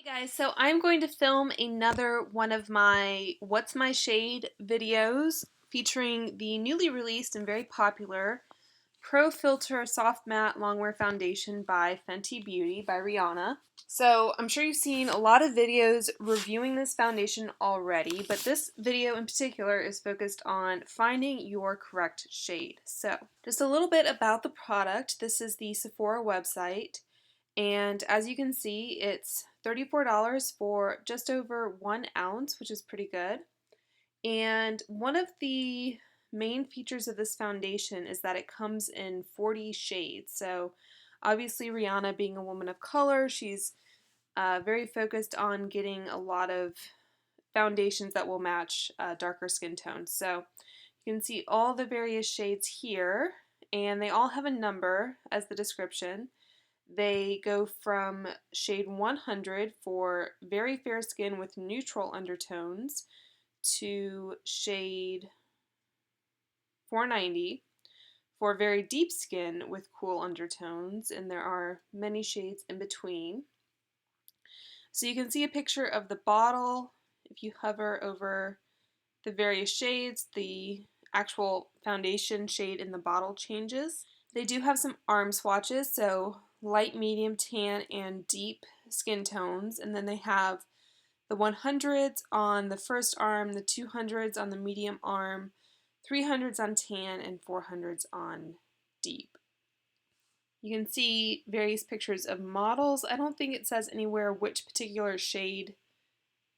Hey guys, so I'm going to film another one of my What's My Shade videos featuring the newly released and very popular Pro Filt'r Soft Matte Longwear Foundation by Fenty Beauty by Rihanna. So I'm sure you've seen a lot of videos reviewing this foundation already, but this video in particular is focused on finding your correct shade. So just a little bit about the product. This is the Sephora website. And as you can see, it's $34 for just over 1 ounce, which is pretty good. And one of the main features of this foundation is that it comes in 40 shades. So obviously Rihanna being a woman of color, she's very focused on getting a lot of foundations that will match darker skin tones. So you can see all the various shades here, and they all have a number as the description. They go from shade 100 for very fair skin with neutral undertones to shade 490 for very deep skin with cool undertones, and there are many shades in between. So you can see a picture of the bottle. If you hover over the various shades, the actual foundation shade in the bottle changes. They do have some arm swatches, so light, medium, tan, and deep skin tones, and then they have the 100s on the first arm, the 200s on the medium arm, 300s on tan, and 400s on deep. You can see various pictures of models. I don't think it says anywhere which particular shade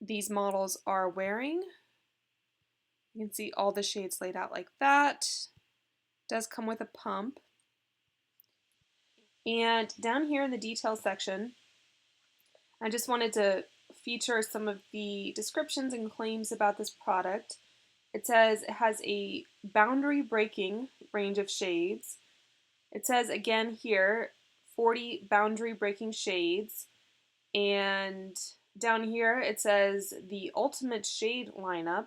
these models are wearing. You can see all the shades laid out like that. It does come with a pump. And down here in the details section, I just wanted to feature some of the descriptions and claims about this product. It says it has a boundary breaking range of shades. It says again here 40 boundary breaking shades, and down here it says the ultimate shade lineup.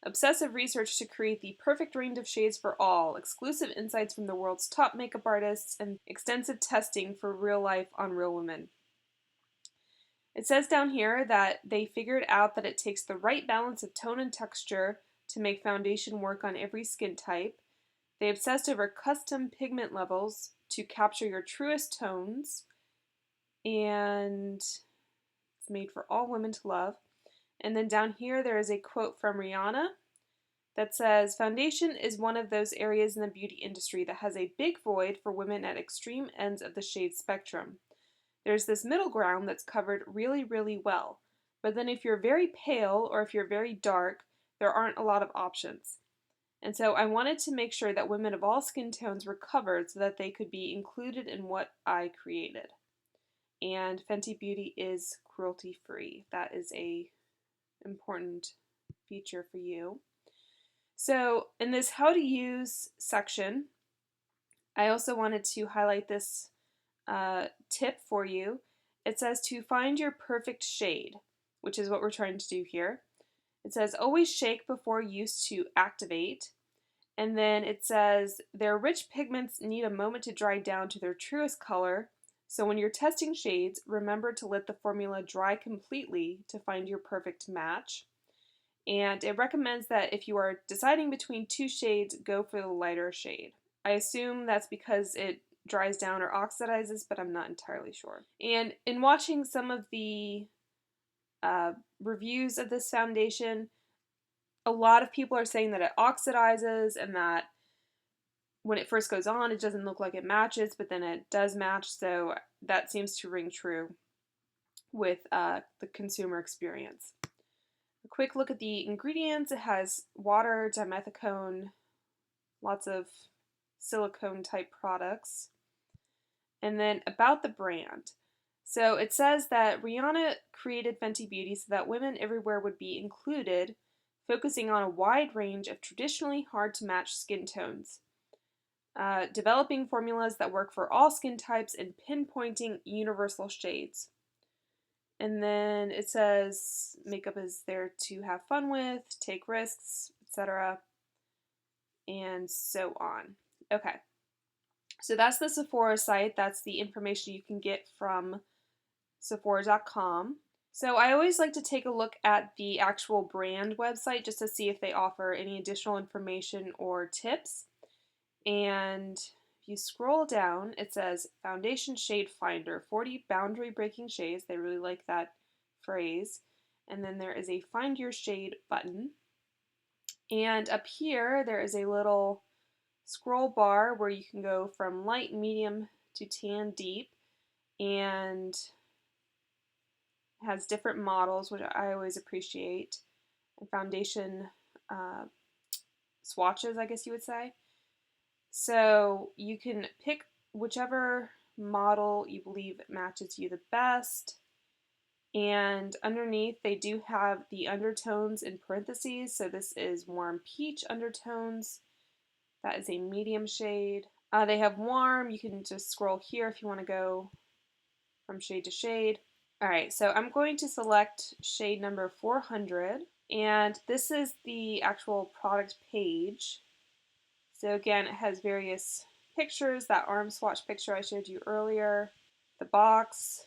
Obsessive research to create the perfect range of shades for all, exclusive insights from the world's top makeup artists, and extensive testing for real life on real women. It says down here that they figured out that it takes the right balance of tone and texture to make foundation work on every skin type. They obsessed over custom pigment levels to capture your truest tones, and it's made for all women to love. And then down here there is a quote from Rihanna that says, "Foundation is one of those areas in the beauty industry that has a big void for women at extreme ends of the shade spectrum. There's this middle ground that's covered really, really well. But then if you're very pale or if you're very dark, there aren't a lot of options. And so I wanted to make sure that women of all skin tones were covered so that they could be included in what I created." And Fenty Beauty is cruelty free. That is a important feature for you. So in this how to use section, I also wanted to highlight this tip for you. It says to find your perfect shade, which is what we're trying to do here. It says always shake before use to activate. And then it says their rich pigments need a moment to dry down to their truest color. So when you're testing shades, remember to let the formula dry completely to find your perfect match. And it recommends that if you are deciding between two shades, go for the lighter shade. I assume that's because it dries down or oxidizes, but I'm not entirely sure. And in watching some of the reviews of this foundation, a lot of people are saying that it oxidizes and that when it first goes on, it doesn't look like it matches, but then it does match, so that seems to ring true with the consumer experience. A quick look at the ingredients. It has water, dimethicone, lots of silicone type products. And then about the brand. So it says that Rihanna created Fenty Beauty so that women everywhere would be included, focusing on a wide range of traditionally hard to match skin tones, developing formulas that work for all skin types and pinpointing universal shades. And then it says makeup is there to have fun with, take risks, etc., and so on. Okay, so that's the Sephora site. That's the information you can get from Sephora.com. So I always like to take a look at the actual brand website just to see if they offer any additional information or tips. And if you scroll down, it says Foundation Shade Finder, 40 boundary breaking shades. They really like that phrase. And then there is a Find Your Shade button. And up here, there is a little scroll bar where you can go from light, medium to tan deep. And has different models, which I always appreciate, and foundation uh, swatches, I guess you would say. So you can pick whichever model you believe matches you the best. And underneath, they do have the undertones in parentheses. So this is warm peach undertones. That is a medium shade. They have warm. You can just scroll here if you want to go from shade to shade. All right, so I'm going to select shade number 400, and this is the actual product page. So again, it has various pictures, that arm swatch picture I showed you earlier, the box,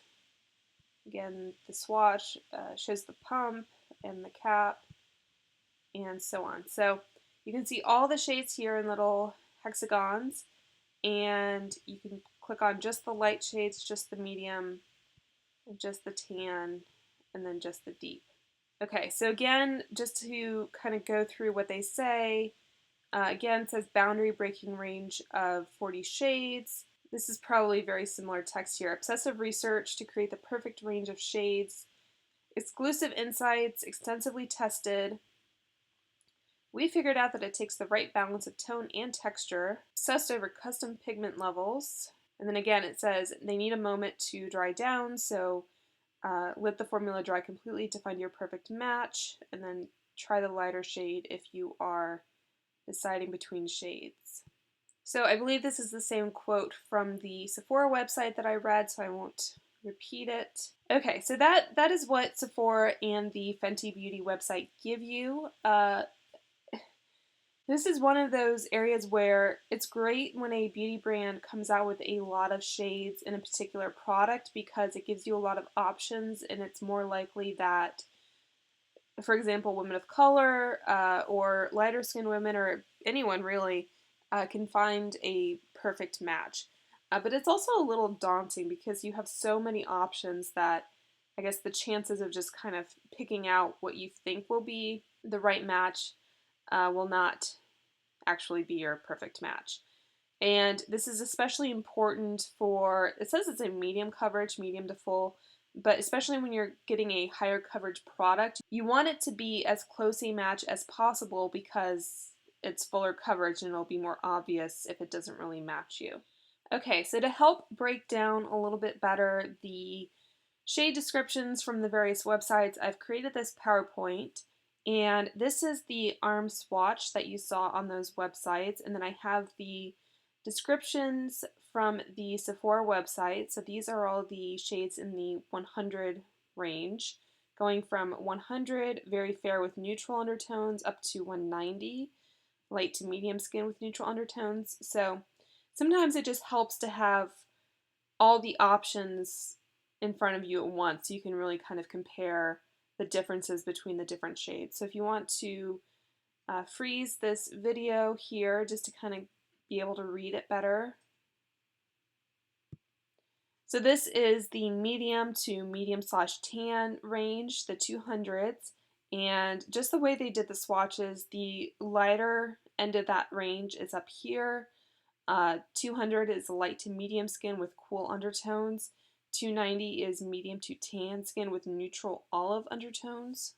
again, the swatch shows the pump and the cap, and so on. So you can see all the shades here in little hexagons, and you can click on just the light shades, just the medium, just the tan, and then just the deep. Okay, so again, just to kind of go through what they say, again, it says boundary breaking range of 40 shades. This is probably very similar text here. Obsessive research to create the perfect range of shades. Exclusive insights, extensively tested. We figured out that it takes the right balance of tone and texture. Obsessed over custom pigment levels. And then again, it says they need a moment to dry down, so let the formula dry completely to find your perfect match, and then try the lighter shade if you are deciding between shades. So I believe this is the same quote from the Sephora website that I read, so I won't repeat it. Okay, so that is what Sephora and the Fenty Beauty website give you. This is one of those areas where it's great when a beauty brand comes out with a lot of shades in a particular product because it gives you a lot of options, and it's more likely that, for example, women of color or lighter skinned women or anyone really can find a perfect match. But it's also a little daunting because you have so many options that I guess the chances of just kind of picking out what you think will be the right match will not actually be your perfect match. And this is especially important for, it says it's a medium coverage, medium to full, but especially when you're getting a higher coverage product, you want it to be as close a match as possible because it's fuller coverage and it'll be more obvious if it doesn't really match you. Okay, so to help break down a little bit better the shade descriptions from the various websites, I've created this PowerPoint, and this is the arm swatch that you saw on those websites, and then I have the descriptions from the Sephora website. So these are all the shades in the 100 range, going from 100 very fair with neutral undertones up to 190 light to medium skin with neutral undertones. So sometimes it just helps to have all the options in front of you at once so you can really kind of compare the differences between the different shades. So if you want to freeze this video here just to kind of be able to read it better. So this is the medium to medium slash tan range, the 200s, and just the way they did the swatches, the lighter end of that range is up here. 200 is light to medium skin with cool undertones. 290 is medium to tan skin with neutral olive undertones.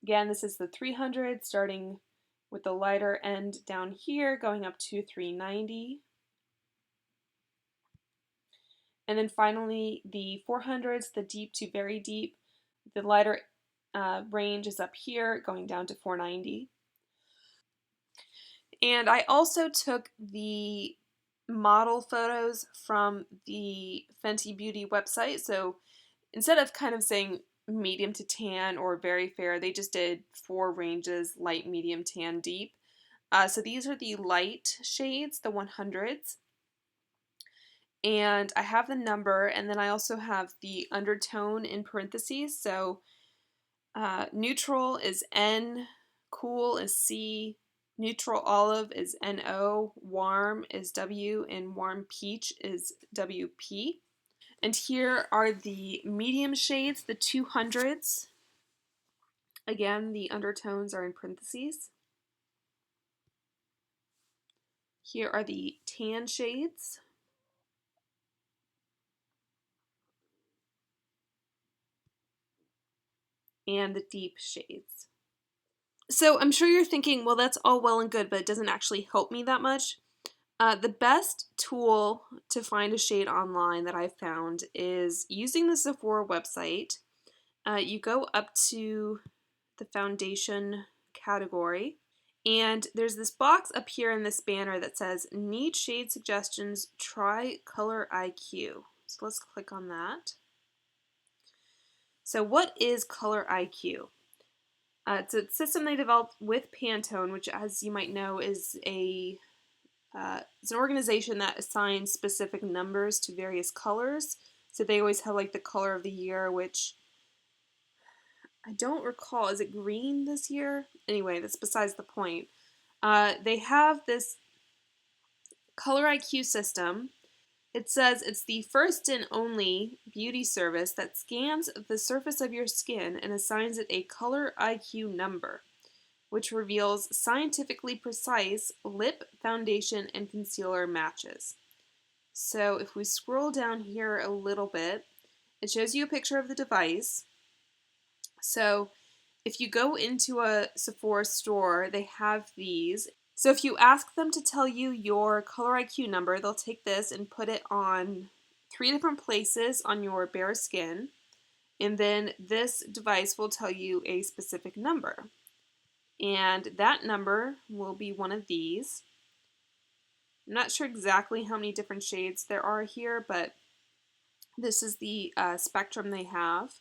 Again, this is the 300, starting with the lighter end down here, going up to 390. And then finally, the 400s, the deep to very deep. The lighter range is up here, going down to 490. And I also took the model photos from the Fenty Beauty website. So instead of kind of saying medium to tan or very fair, they just did 4 ranges, light, medium, tan, deep. So these are the light shades, the 100s. And I have the number, and then I also have the undertone in parentheses. So neutral is N, cool is C, neutral olive is NO, warm is W, and warm peach is WP. And here are the medium shades, the 200s. Again, the undertones are in parentheses. Here are the tan shades. And the deep shades. So I'm sure you're thinking, well, that's all well and good, but it doesn't actually help me that much. The best tool to find a shade online that I've found is using the Sephora website. You go up to the foundation category, and there's this box up here in this banner that says, Need shade suggestions, try Color IQ. So let's click on that. So what is Color IQ? It's a system they developed with Pantone, which, as you might know, is it's an organization that assigns specific numbers to various colors. So they always have like the color of the year, which I don't recall. Is it green this year? Anyway, that's besides the point. They have this Color IQ system. It says it's the first and only beauty service that scans the surface of your skin and assigns it a Color IQ number, which reveals scientifically precise lip, foundation, and concealer matches. So if we scroll down here a little bit, it shows you a picture of the device. So if you go into a Sephora store, they have these. So if you ask them to tell you your Color IQ number, they'll take this and put it on 3 different places on your bare skin. And then this device will tell you a specific number. And that number will be one of these. I'm not sure exactly how many different shades there are here, but this is the spectrum they have.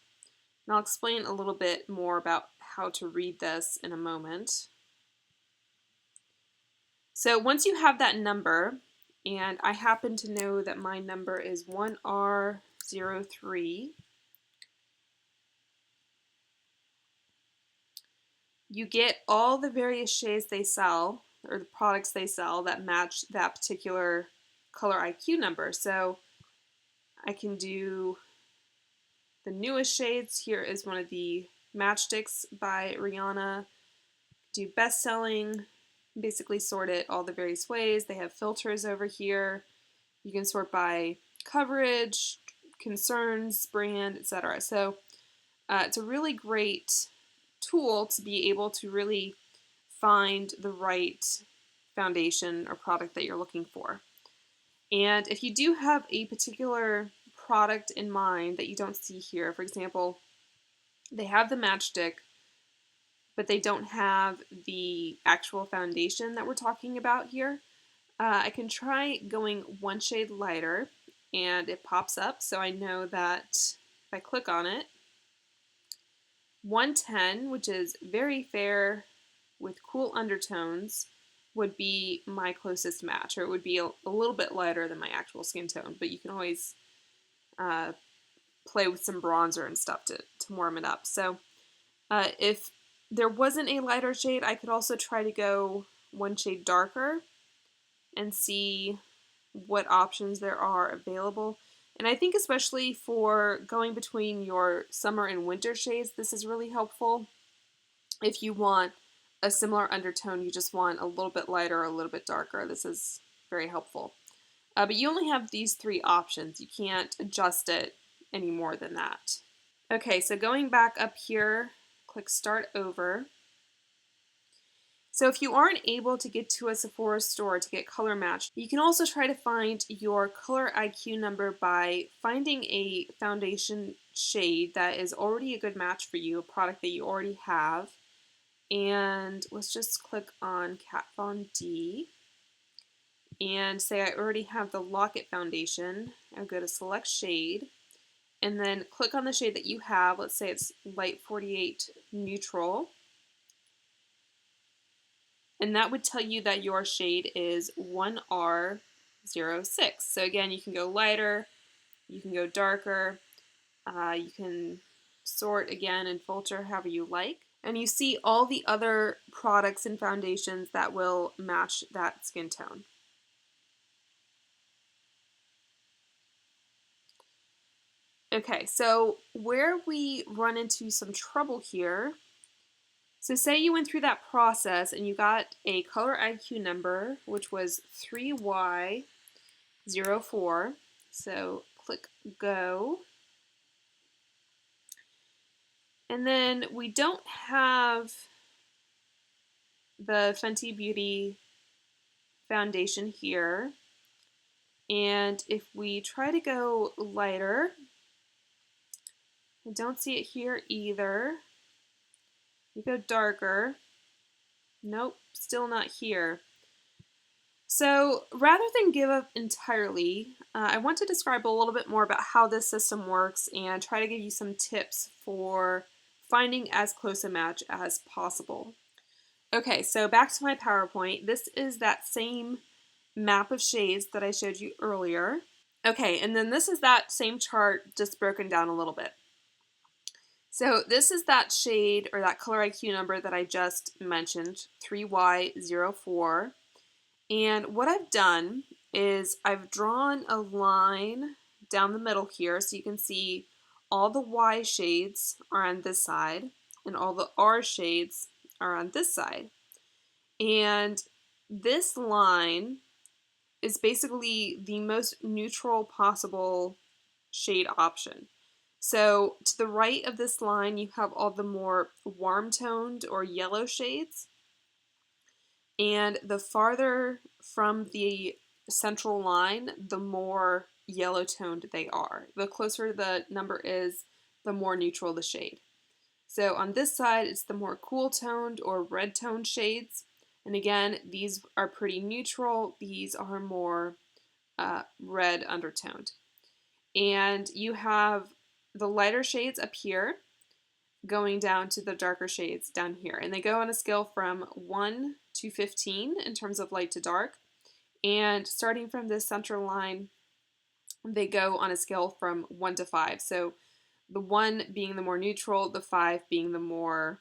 And I'll explain a little bit more about how to read this in a moment. So once you have that number, and I happen to know that my number is 1R03, you get all the various shades they sell, or the products they sell that match that particular Color IQ number. So I can do the newest shades. Here is one of the matchsticks by Rihanna. Do best selling, basically sort it all the various ways. They have filters over here. You can sort by coverage, concerns, brand, etc. So it's a really great tool to be able to really find the right foundation or product that you're looking for. And if you do have a particular product in mind that you don't see here, for example, they have the matchstick, but they don't have the actual foundation that we're talking about here, I can try going one shade lighter, and it pops up, so I know that if I click on it, 110, which is very fair with cool undertones, would be my closest match, or it would be a little bit lighter than my actual skin tone, but you can always play with some bronzer and stuff to warm it up. So if there wasn't a lighter shade, I could also try to go one shade darker and see what options there are available. And I think especially for going between your summer and winter shades, this is really helpful. If you want a similar undertone, you just want a little bit lighter or a little bit darker, this is very helpful. But you only have these 3 options. You can't adjust it any more than that. Okay, so going back up here, click Start Over. So if you aren't able to get to a Sephora store to get color matched, you can also try to find your Color IQ number by finding a foundation shade that is already a good match for you, a product that you already have. And let's just click on Kat Von D and say I already have the Lock-It foundation. I'll go to Select Shade and then click on the shade that you have. Let's say it's Light 48 Neutral. And that would tell you that your shade is 1R03. 6. So again, you can go lighter, you can go darker, you can sort again and filter however you like. And you see all the other products and foundations that will match that skin tone. Okay, so where we run into some trouble here, so say you went through that process and you got a Color IQ number, which was 3Y04. So click go. And then we don't have the Fenty Beauty foundation here. And if we try to go lighter, I don't see it here either. We go darker. Nope, still not here. So rather than give up entirely, I want to describe a little bit more about how this system works and try to give you some tips for finding as close a match as possible. Okay, so back to my PowerPoint. This is that same map of shades that I showed you earlier. Okay, and then this is that same chart just broken down a little bit. So this is that shade or that Color IQ number that I just mentioned, 3Y04. And what I've done is I've drawn a line down the middle here so you can see all the Y shades are on this side and all the R shades are on this side. And this line is basically the most neutral possible shade option. So to the right of this line, you have all the more warm toned or yellow shades. And the farther from the central line, the more yellow toned they are. The closer the number is, the more neutral the shade. So on this side, it's the more cool toned or red toned shades. And again, these are pretty neutral. These are more red undertoned. And you have the lighter shades up here going down to the darker shades down here. And they go on a scale from 1 to 15 in terms of light to dark. And starting from this center line, they go on a scale from 1 to 5. So the 1 being the more neutral, the 5 being the more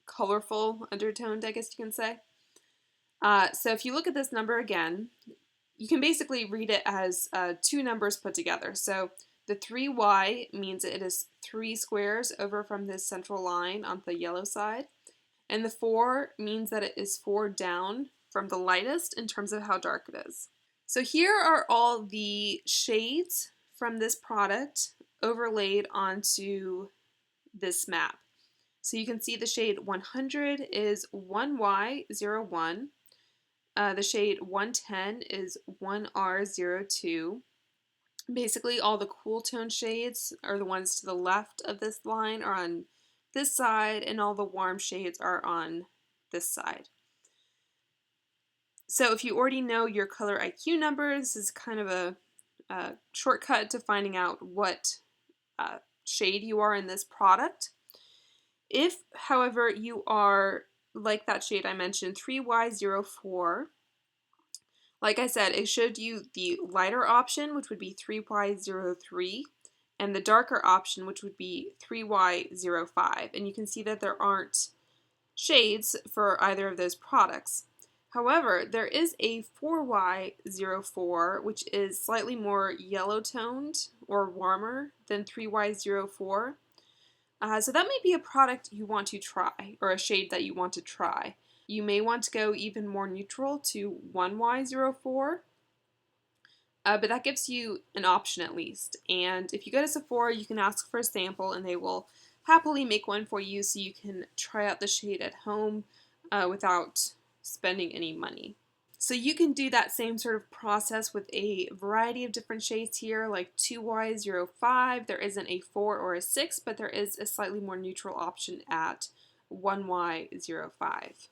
colorful undertoned, I guess you can say. So if you look at this number again, you can basically read it as two numbers put together. So the 3Y means it is 3 squares over from this central line on the yellow side. And the 4 means that it is 4 down from the lightest in terms of how dark it is. So here are all the shades from this product overlaid onto this map. So you can see the shade 100 is 1Y01. The shade 110 is 1R02. Basically, all the cool tone shades are the ones to the left of this line are on this side, and all the warm shades are on this side. So if you already know your Color IQ number, this is kind of a shortcut to finding out what shade you are in this product. If, however, you are like that shade I mentioned, 3Y04, like I said, it showed you the lighter option, which would be 3Y03, and the darker option, which would be 3Y05. And you can see that there aren't shades for either of those products. However, there is a 4Y04, which is slightly more yellow toned or warmer than 3Y04. So that may be a product you want to try, or a shade that you want to try. You may want to go even more neutral to 1Y04, but that gives you an option at least. And if you go to Sephora, you can ask for a sample and they will happily make one for you so you can try out the shade at home without spending any money. So you can do that same sort of process with a variety of different shades here, like 2Y05. There isn't a 4 or a 6, but there is a slightly more neutral option at 1Y05.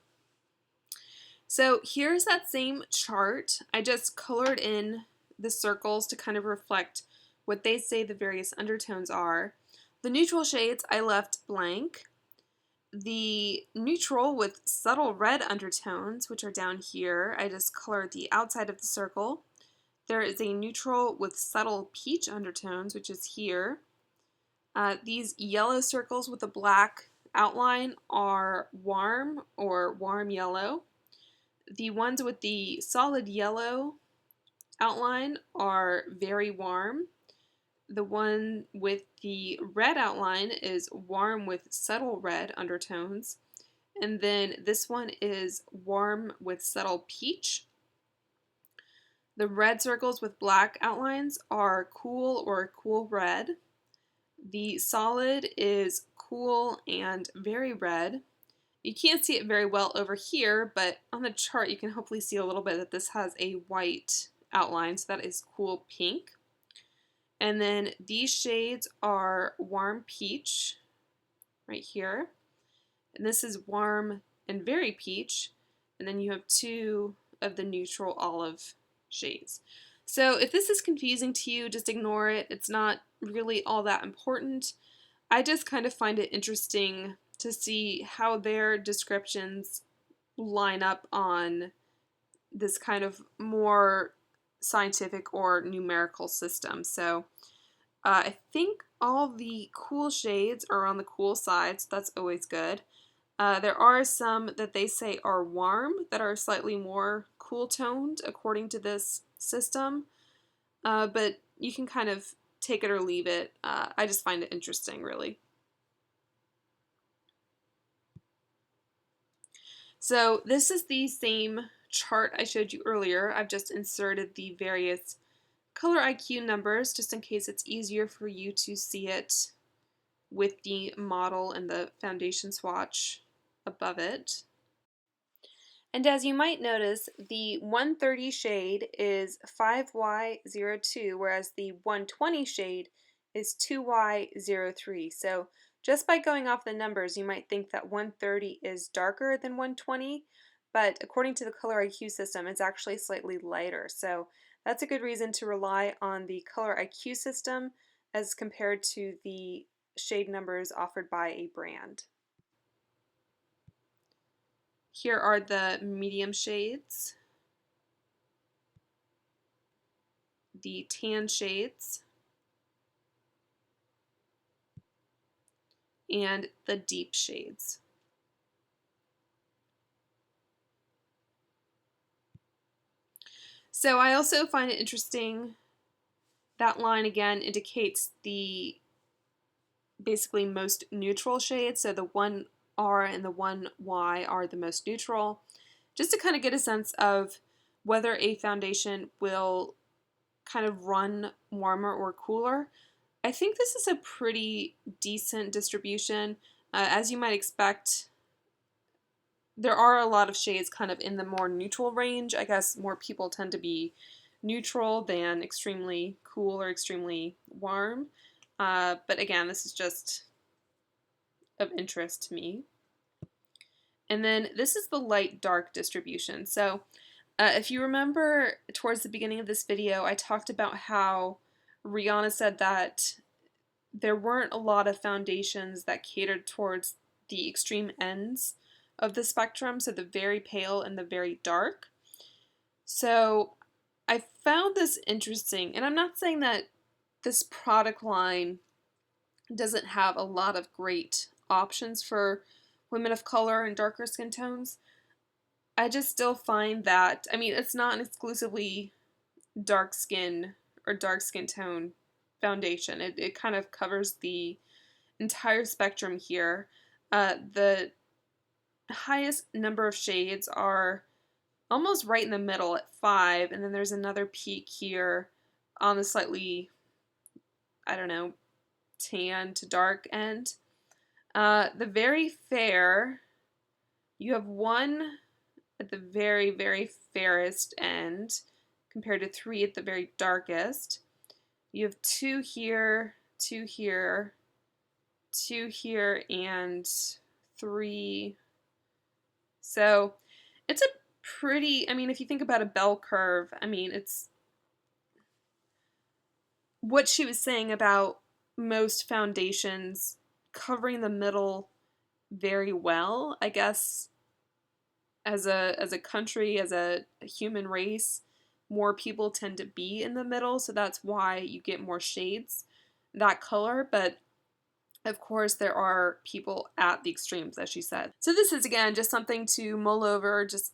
So here's that same chart. I just colored in the circles to kind of reflect what they say the various undertones are. The neutral shades I left blank, the neutral with subtle red undertones, which are down here. I just colored the outside of the circle. There is a neutral with subtle peach undertones, which is here. These yellow circles with a black outline are warm or warm yellow. The ones with the solid yellow outline are very warm. The one with the red outline is warm with subtle red undertones. And then this one is warm with subtle peach. The red circles with black outlines are cool or cool red. The solid is cool and very red. You can't see it very well over here, but on the chart you can hopefully see a little bit that this has a white outline, so that is cool pink. And then these shades are warm peach, right here. And this is warm and very peach. And then you have two of the neutral olive shades. So if this is confusing to you, just ignore it. It's not really all that important. I just kind of find it interesting to see how their descriptions line up on this kind of more scientific or numerical system. So I think all the cool shades are on the cool side, so that's always good. There are some that they say are warm that are slightly more cool toned according to this system, but you can kind of take it or leave it. I just find it interesting, really. So this is the same chart I showed you earlier. I've just inserted the various color IQ numbers just in case it's easier for you to see it with the model and the foundation swatch above it. And as you might notice, the 130 shade is 5Y02, whereas the 120 shade is 2Y03. So just by going off the numbers, you might think that 130 is darker than 120, but according to the Color IQ system, it's actually slightly lighter. So that's a good reason to rely on the Color IQ system as compared to the shade numbers offered by a brand. Here are the medium shades, the tan shades, and the deep shades. So I also find it interesting, that line again indicates the basically most neutral shades, so the 1R and the 1Y are the most neutral, just to kind of get a sense of whether a foundation will kind of run warmer or cooler. I think this is a pretty decent distribution. As you might expect, there are a lot of shades kind of in the more neutral range. I guess more people tend to be neutral than extremely cool or extremely warm. But again, this is just of interest to me. And then this is the light-dark distribution. So if you remember towards the beginning of this video, I talked about how Rihanna said that there weren't a lot of foundations that catered towards the extreme ends of the spectrum, so the very pale and the very dark. So I found this interesting, and I'm not saying that this product line doesn't have a lot of great options for women of color and darker skin tones. I just still find that, I mean, it's not an exclusively dark skin or dark skin tone foundation. It kind of covers the entire spectrum here. The highest number of shades are almost right in the middle at 5, and then there's another peak here on the slightly, I don't know, tan to dark end. The very fair, you have one at the very, very fairest end compared to 3 at the very darkest. You have 2 here, 2 here, 2 here, and 3. So it's a pretty, I mean, if you think about a bell curve, I mean, it's what she was saying about most foundations covering the middle very well. I guess as a country, as a human race, more people tend to be in the middle, so that's why you get more shades that color, but of course there are people at the extremes, as she said. So this is, again, just something to mull over, just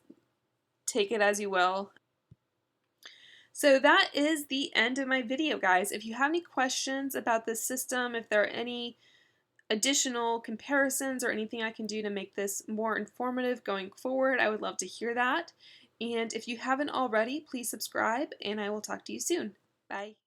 take it as you will. So that is the end of my video, guys. If you have any questions about this system, if there are any additional comparisons or anything I can do to make this more informative going forward, I would love to hear that. And if you haven't already, please subscribe, and I will talk to you soon. Bye.